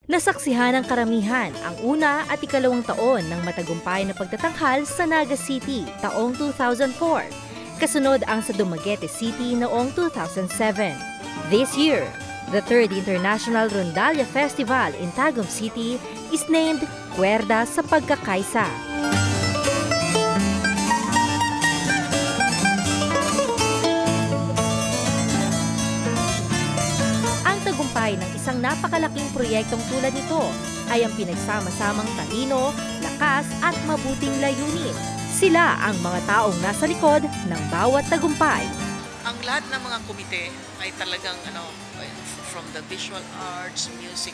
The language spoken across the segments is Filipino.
Nasaksihan ng karamihan ang una at ikalawang taon ng matagumpay na pagtatanghal sa Naga City taong 2004. Kasunod ang sa Dumaguete City noong 2007. This year, the third International Rondalia Festival in Tagum City is named Kuwerda sa Pagkakaisa. Ang tagumpay ng isang napakalaking proyektong tulad nito ay ang pinagsama-samang talino, lakas at mabuting layunin. Sila ang mga taong nasa likod ng bawat tagumpay. Ang lahat ng mga komite ay talagang from the visual arts, music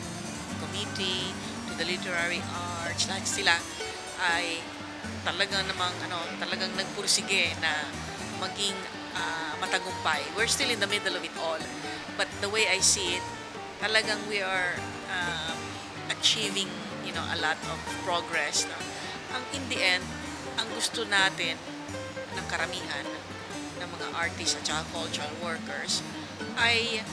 committee, to the literary arts, lahat sila ay talagang talagang nagpursige na maging matagumpay. We're still in the middle of it all. But the way I see it, talagang we are achieving, a lot of progress. In the end, ang gusto natin ng karamihan ng mga artists at saka cultural workers ay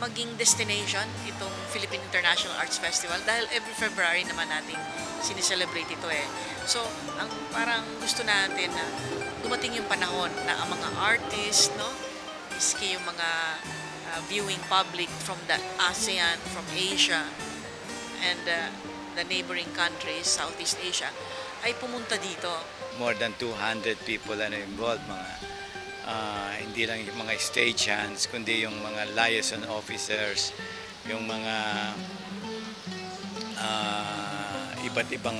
maging destination itong Philippine International Arts Festival dahil every February naman natin sineselebrate ito eh. So, ang parang gusto natin na dumating yung panahon na ang mga artists, miski yung mga viewing public from the ASEAN, from Asia, and the neighboring countries, Southeast Asia, ay pumunta dito. More than 200 people involved, hindi lang yung mga stagehands, kundi yung mga liaison officers, yung mga iba't ibang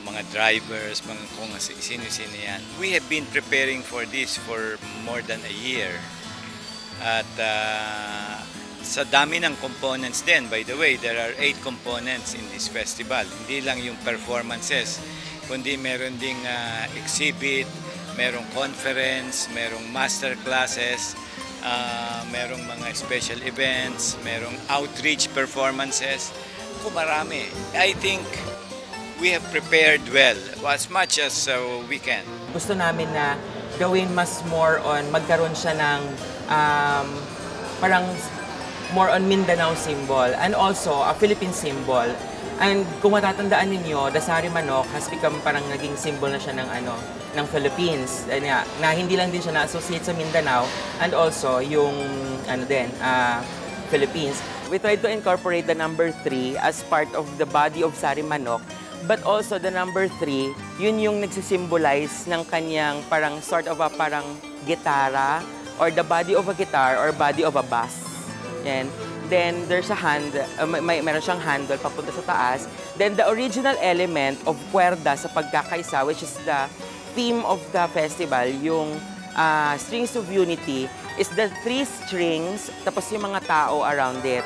mga drivers, kung sino-sino yan. We have been preparing for this for more than a year. At sa dami ng components din, by the way, there are 8 components in this festival. Hindi lang yung performances, kundi meron ding exhibit, merong conference, merong master classes, merong mga special events, merong outreach performances. Marami. I think we have prepared well as much as we can. Gusto namin na gawin mas more on, magkaroon siya ng parang more on Mindanao symbol and also a Philippine symbol. And kung matatandaan ninyo, the Sari Manok has become parang naging symbol na siya ng Philippines. Na hindi lang din siya na-associate sa Mindanao and also yung Philippines. We tried to incorporate the number 3 as part of the body of Sari Manok, but also the number 3, yun yung nagsisimbolize ng kanyang parang sort of a parang gitara or the body of a guitar or body of a bass. And then there's a meron siyang handle papunta sa taas. Then the original element of Kuwerda sa Pagkakaisa, which is the theme of the festival, yung Strings of Unity, is the 3 strings, tapos yung mga tao around it.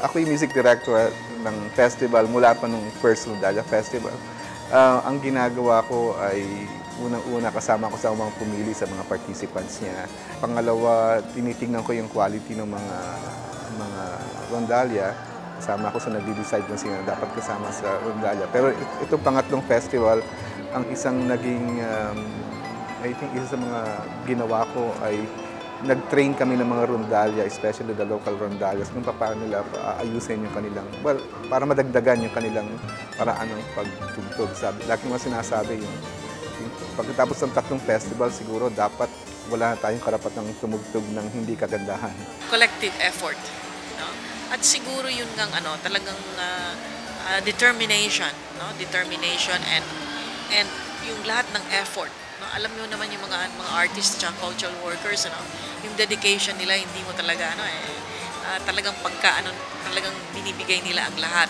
Ako yung music director ng festival mula pa nung first Rondalia Festival. Ang ginagawa ko ay unang-una kasama ko sa mga pumili sa mga participants niya. Pangalawa, tinitingnan ko yung quality ng mga Rondalia. Kasama ko sa nagde-decide kung sino dapat kasama sa Rondalia. Pero itong pangatlong festival, ang isang naging, I think isa sa mga ginawa ko ay nag-train kami ng mga Rondalia, especially the local Rondalias, kung paano nila ayusin yung kanilang, para madagdagan yung kanilang paraan ng pagtugtog. Lagi mo sinasabi yung pagkatapos ng tatlong festival, siguro dapat wala na tayong karapatang tumugtog ng hindi kagandahan. Collective effort. At siguro yun ngang talagang determination. Determination and yung lahat ng effort. Alam mo naman yung mga artists at cultural workers, yung dedication nila, hindi mo talaga, talagang talagang binibigay nila ang lahat,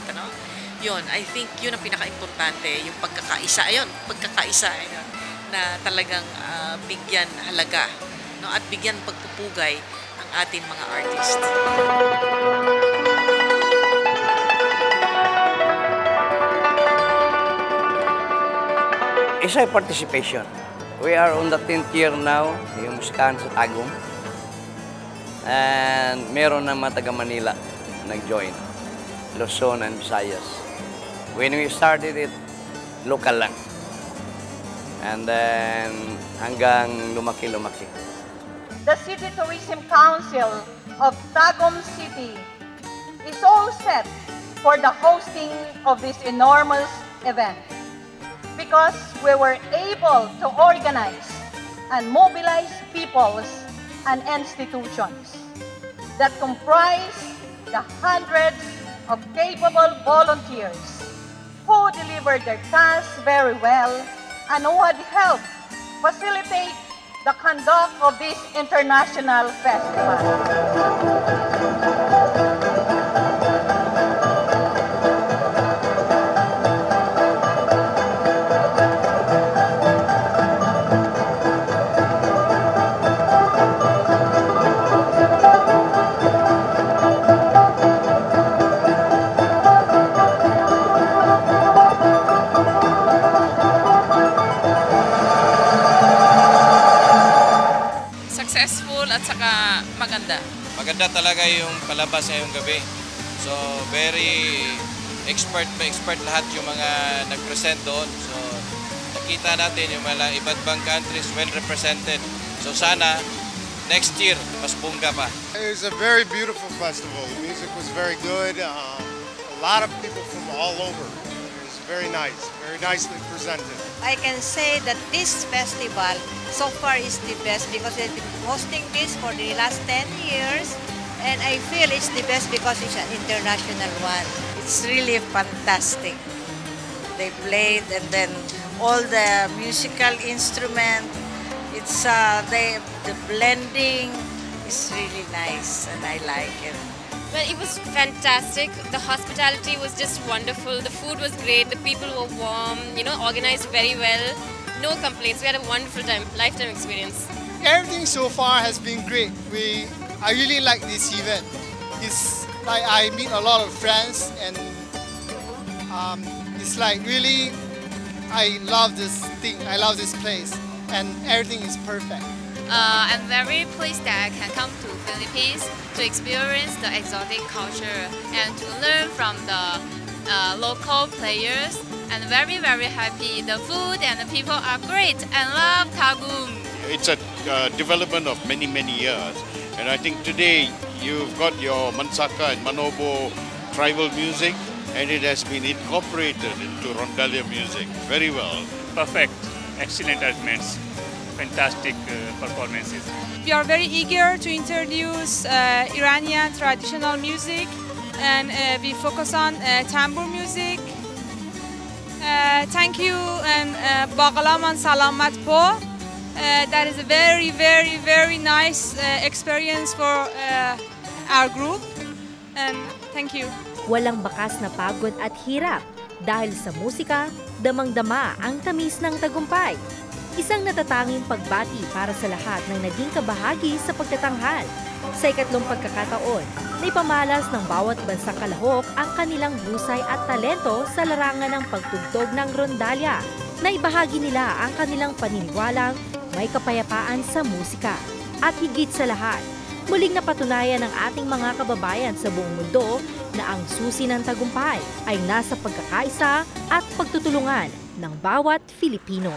Yun, I think yun ang pinaka-importante, yung pagkakaisa, na talagang bigyan halaga, at bigyan pagpupugay ang ating mga artists. Isa participation. We are on the 10th year now, yung musikahan sa Tagum. And meron na mga taga Manila nag-join, Luzon and Visayas. When we started it, local lang. And then hanggang lumaki-lumaki. the City Tourism Council of Tagum City is all set for the hosting of this enormous event because we were able to organize and mobilize peoples and institutions that comprise the hundreds of capable volunteers who delivered their tasks very well and who had helped facilitate the conduct of this international festival. Successful at saka maganda. Maganda talaga yung palabas ngayong gabi. So, very expert lahat yung mga nag-present doon. So, nakita natin yung mga iba't ibang countries well represented. So, sana next year, mas bongga pa. It was a very beautiful festival. The music was very good. A lot of people from all over. It was very nice, very nicely presented. I can say that this festival so far is the best because we've been hosting this for the last 10 years and I feel it's the best because it's an international one. It's really fantastic. They played and then all the musical instrument, it's the blending is really nice and I like it. Well, it was fantastic. The hospitality was just wonderful. The food was great. The people were warm, organized very well. No complaints. We had a wonderful time, lifetime experience. Everything so far has been great. I really like this event. It's like I meet a lot of friends and it's like really, I love this thing. I love this place and everything is perfect. I'm very pleased that I can come to Philippines to experience the exotic culture and to learn from the local players. And very, very happy. The food and the people are great and love Tagum. It's a development of many, many years. And I think today you've got your Mansaka and Manobo tribal music and it has been incorporated into Rondalia music very well. Perfect. Excellent arrangements. Fantastic performances. We are very eager to introduce Iranian traditional music and we focus on tambour music. Thank you and Bagalaman Salamat po. That is a very, very, very nice experience for our group and thank you. Walang bakas na pagod at hirap dahil sa musika, damang-dama ang tamis ng tagumpay. Isang natatanging pagbati para sa lahat ng naging kabahagi sa pagtatanghal. Sa ikatlong pagkakataon, naipamalas ng bawat bansang kalahok ang kanilang husay at talento sa larangan ng pagtugtog ng rondalya. Naibahagi nila ang kanilang paniniwalang may kapayapaan sa musika. At higit sa lahat, muling napatunayan ng ating mga kababayan sa buong mundo na ang susi ng tagumpay ay nasa pagkakaisa at pagtutulungan ng bawat Filipino.